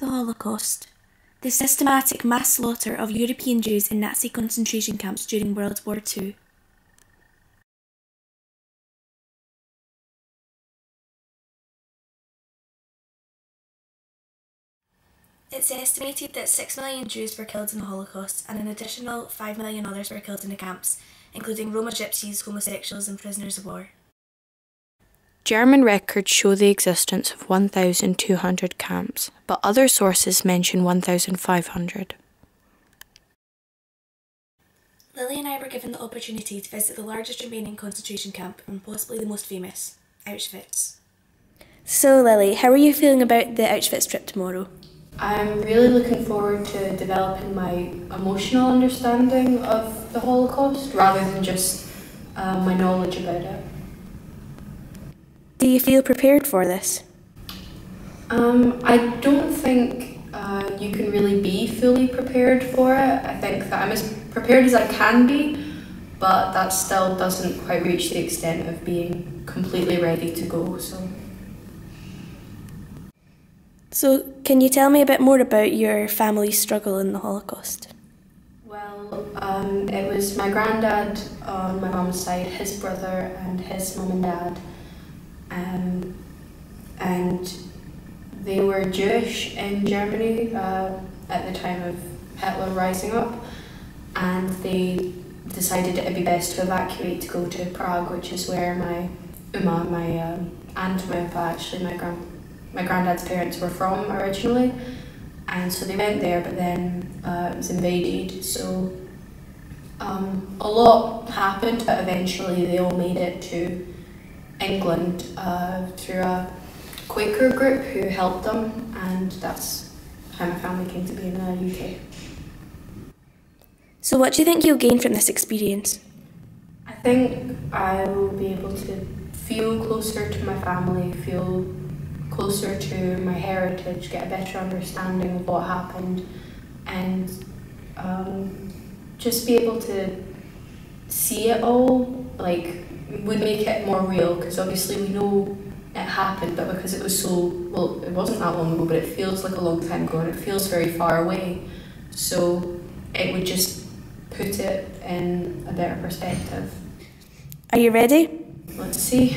The Holocaust. The systematic mass slaughter of European Jews in Nazi concentration camps during World War II. It's estimated that 6 million Jews were killed in the Holocaust, and an additional 5 million others were killed in the camps, including Roma gypsies, homosexuals and prisoners of war. German records show the existence of 1,200 camps, but other sources mention 1,500. Lily and I were given the opportunity to visit the largest remaining concentration camp and possibly the most famous, Auschwitz. So Lily, how are you feeling about the Auschwitz trip tomorrow? I'm really looking forward to developing my emotional understanding of the Holocaust rather than just my knowledge about it. Do you feel prepared for this? I don't think you can really be fully prepared for it. I think that I'm as prepared as I can be, but that still doesn't quite reach the extent of being completely ready to go. So, can you tell me a bit more about your family's struggle in the Holocaust? Well, it was my granddad on my mum's side, his brother and his mum and dad. And they were Jewish in Germany at the time of Hitler rising up, and they decided it would be best to evacuate to go to Prague, which is where my aunt, my opa, actually my granddad's parents were from originally, and so they went there, but then it was invaded, so a lot happened, but eventually they all made it to England through a Quaker group who helped them, and that's how my family came to be in the UK. So what do you think you'll gain from this experience? I think I will be able to feel closer to my family, feel closer to my heritage, get a better understanding of what happened, and just be able to see it all, would make it more real, because obviously we know it happened, but because it was it wasn't that long ago, but it feels like a long time ago and it feels very far away, so it would just put it in a better perspective. Are you ready? Let's see.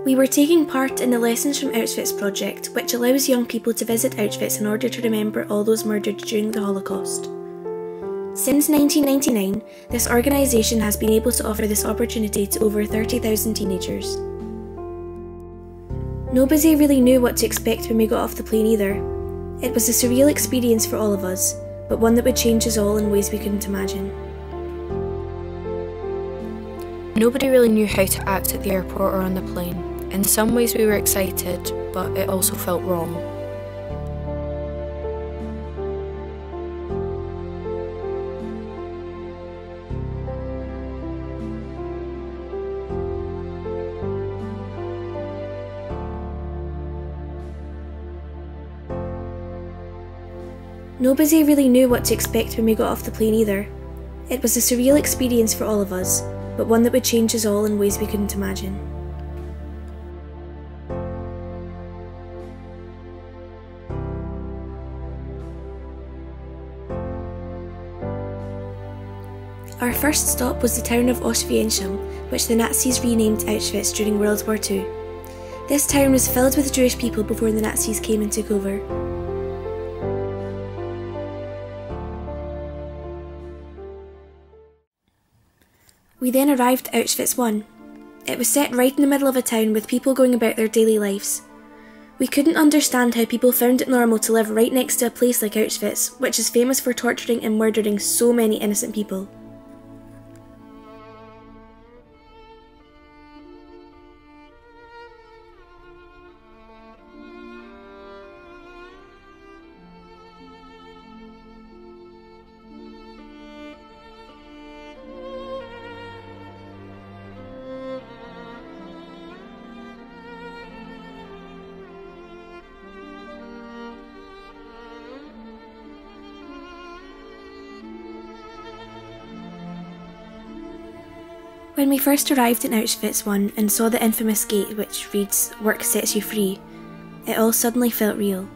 We were taking part in the Lessons from Auschwitz project, which allows young people to visit Auschwitz in order to remember all those murdered during the Holocaust. Since 1999, this organisation has been able to offer this opportunity to over 30,000 teenagers. Nobody really knew what to expect when we got off the plane either. It was a surreal experience for all of us, but one that would change us all in ways we couldn't imagine. Nobody really knew how to act at the airport or on the plane. In some ways we were excited, but it also felt wrong. Nobody really knew what to expect when we got off the plane either. It was a surreal experience for all of us, but one that would change us all in ways we couldn't imagine. Our first stop was the town of Auschwitz, which the Nazis renamed Auschwitz during World War II. This town was filled with Jewish people before the Nazis came and took over. We then arrived at Auschwitz I. It was set right in the middle of a town with people going about their daily lives. We couldn't understand how people found it normal to live right next to a place like Auschwitz, which is famous for torturing and murdering so many innocent people. When we first arrived in Auschwitz I and saw the infamous gate which reads, "Work sets you free," it all suddenly felt real.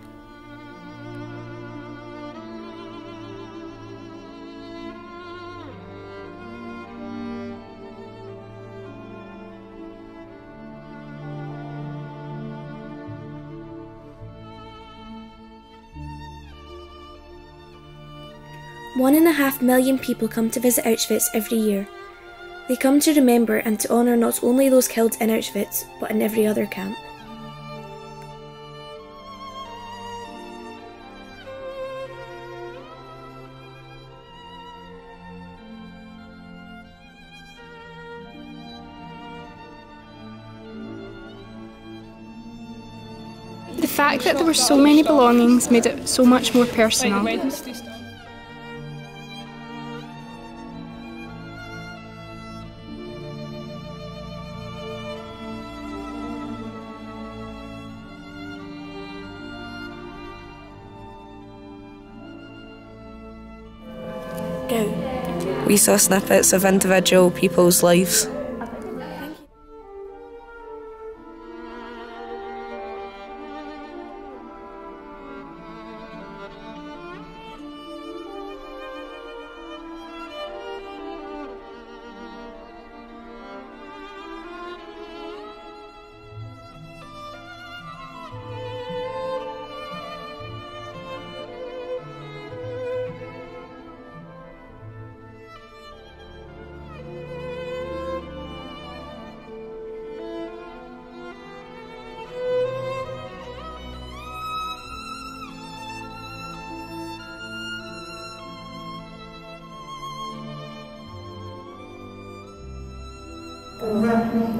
One and a half million people come to visit Auschwitz every year. They come to remember and to honour not only those killed in Auschwitz, but in every other camp. The fact that there were so many belongings made it so much more personal. Go. We saw snippets of individual people's lives.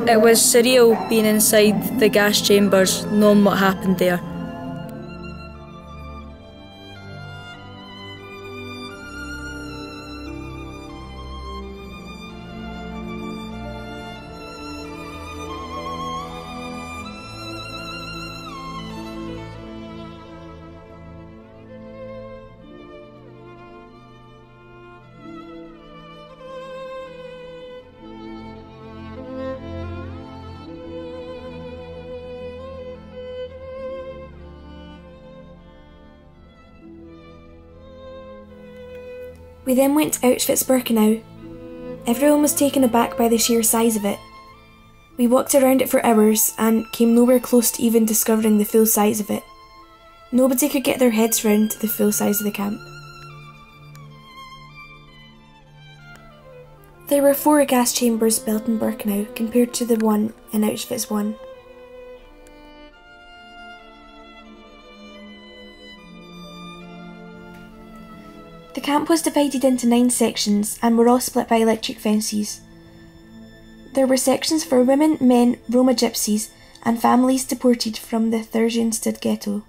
It was surreal being inside the gas chambers, knowing what happened there. We then went to Auschwitz-Birkenau. Everyone was taken aback by the sheer size of it. We walked around it for hours and came nowhere close to even discovering the full size of it. Nobody could get their heads round the full size of the camp. There were 4 gas chambers built in Birkenau compared to the one in Auschwitz I. The camp was divided into 9 sections and were all split by electric fences. There were sections for women, men, Roma gypsies and families deported from the Theresienstadt ghetto.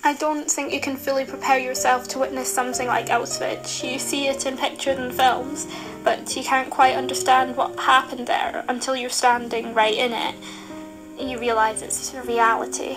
I don't think you can fully prepare yourself to witness something like Auschwitz. You see it in pictures and films, but you can't quite understand what happened there until you're standing right in it. You realise it's a reality.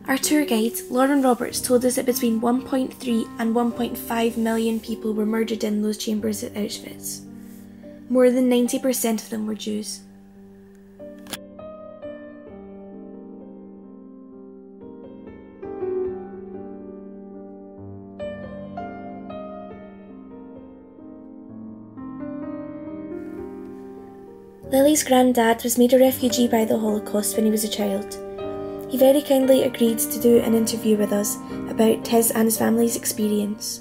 Our tour guide, Lauren Roberts, told us that between 1.3 and 1.5 million people were murdered in those chambers at Auschwitz. More than 90% of them were Jews. Lily's granddad was made a refugee by the Holocaust when he was a child. He very kindly agreed to do an interview with us about his and his family's experience.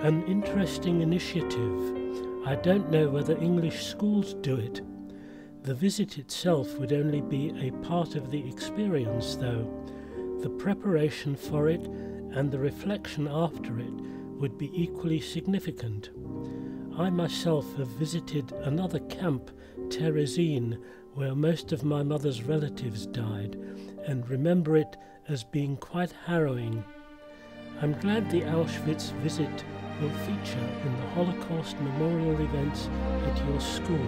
An interesting initiative. I don't know whether English schools do it. The visit itself would only be a part of the experience, though. The preparation for it and the reflection after it would be equally significant. I myself have visited another camp, Terezin, where most of my mother's relatives died, and remember it as being quite harrowing. I'm glad the Auschwitz visit will feature in the Holocaust memorial events at your school.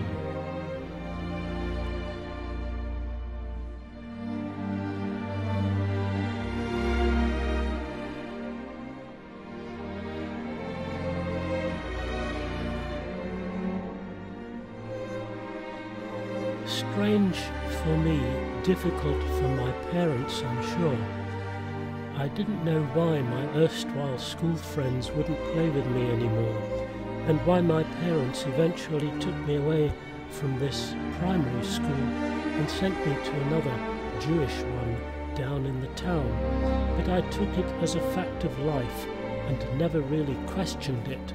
Strange for me, difficult for my parents, I'm sure. I didn't know why my erstwhile school friends wouldn't play with me anymore, and why my parents eventually took me away from this primary school and sent me to another Jewish one down in the town. But I took it as a fact of life and never really questioned it.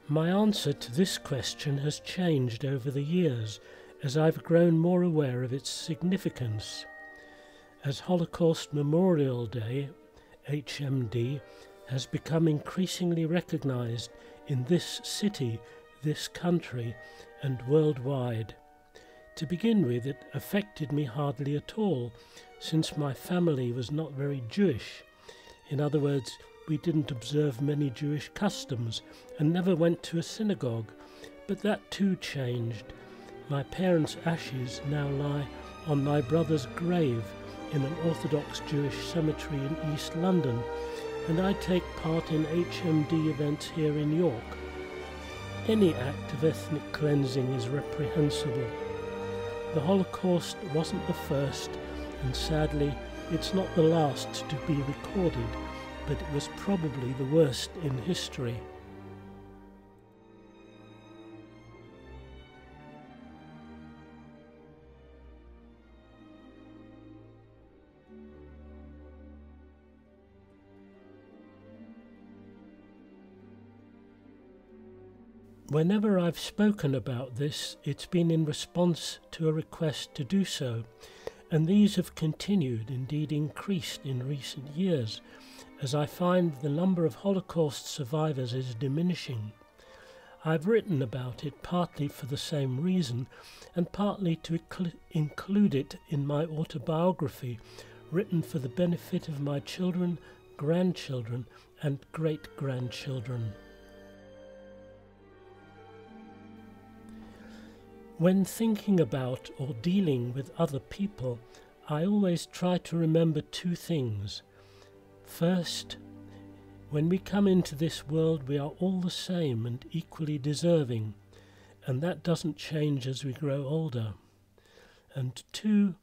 My answer to this question has changed over the years as I've grown more aware of its significance. As Holocaust Memorial Day, HMD, has become increasingly recognised in this city, this country, and worldwide. To begin with, it affected me hardly at all, since my family was not very Jewish. In other words, we didn't observe many Jewish customs and never went to a synagogue, but that too changed. My parents' ashes now lie on my brother's grave in an Orthodox Jewish cemetery in East London, and I take part in HMD events here in York. Any act of ethnic cleansing is reprehensible. The Holocaust wasn't the first, and sadly, it's not the last to be recorded, but it was probably the worst in history. Whenever I've spoken about this, it's been in response to a request to do so, and these have continued, indeed increased in recent years, as I find the number of Holocaust survivors is diminishing. I've written about it partly for the same reason, and partly to include it in my autobiography, written for the benefit of my children, grandchildren, and great-grandchildren. When thinking about or dealing with other people, I always try to remember two things. First, when we come into this world, we are all the same and equally deserving, and that doesn't change as we grow older. And two,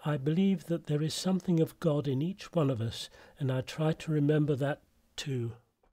I believe that there is something of God in each one of us, and I try to remember that too.